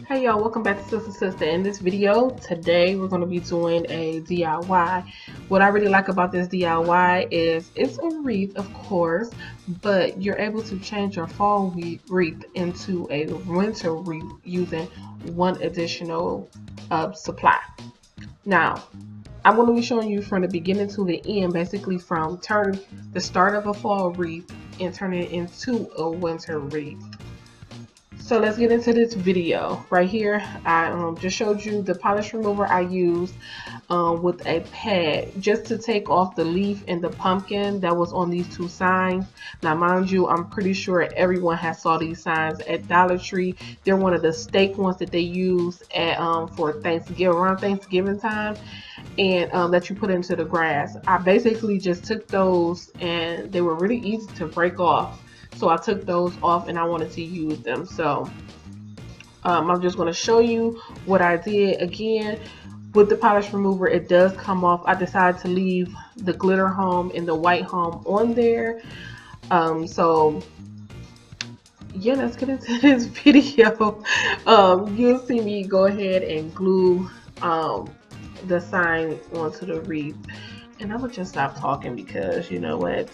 Hey y'all, welcome back to Sister. In this video today we're going to be doing a DIY. What I really like about this DIY is it's a wreath, of course, but you're able to change your fall wreath into a winter wreath using one additional supply. Now I'm going to be showing you from the beginning to the end, basically from turning the start of a fall wreath and turning it into a winter wreath. So let's get into this video. Right here, I just showed you the polish remover I used with a pad just to take off the leaf and the pumpkin that was on these two signs. Now, mind you, I'm pretty sure everyone has saw these signs at Dollar Tree. They're one of the stake ones that they use at for Thanksgiving, around Thanksgiving time, and that you put into the grass. I basically just took those, and they were really easy to break off. So I took those off and I wanted to use them. So I'm just going to show you what I did. Again, with the polish remover, it does come off. I decided to leave the glitter home and the white home on there. So yeah, let's get into this video. You'll see me go ahead and glue the sign onto the wreath. And I'm gonna just stop talking because you know what?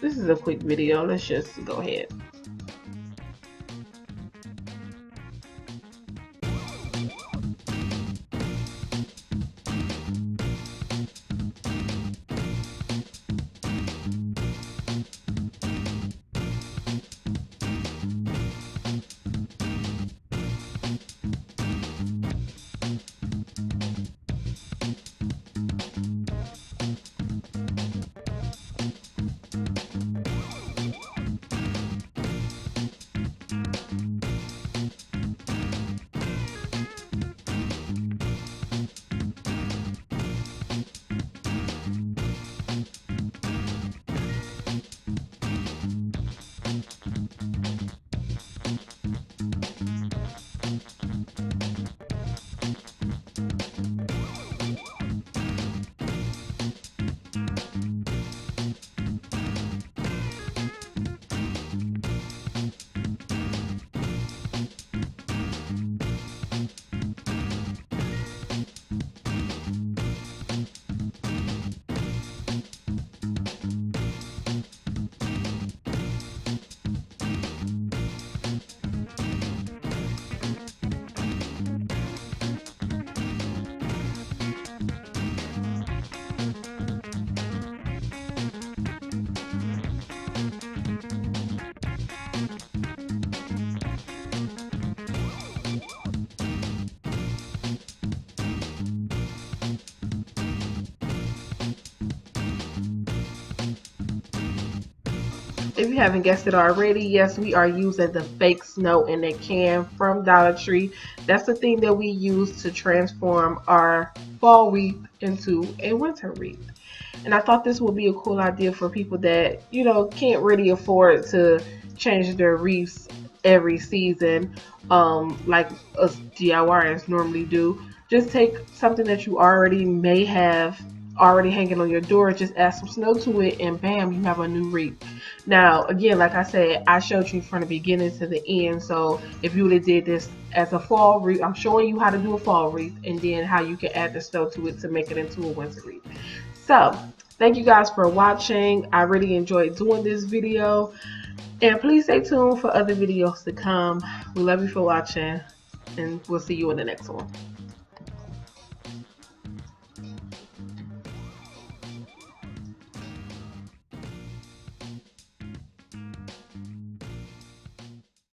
This is a quick video. Let's just go ahead. If you haven't guessed it already, yes, we are using the fake snow in a can from Dollar Tree. That's the thing that we use to transform our fall wreath into a winter wreath. And I thought this would be a cool idea for people that, you know, can't really afford to change their wreaths every season, like us DIYers normally do. Just take something that you already may have already hanging on your door, just add some snow to it, and bam, you have a new wreath. Now, again, like I said, I showed you from the beginning to the end. So if you would have did this as a fall wreath, I'm showing you how to do a fall wreath and then how you can add the snow to it to make it into a winter wreath. So thank you guys for watching. I really enjoyed doing this video. And please stay tuned for other videos to come. We love you for watching, and we'll see you in the next one.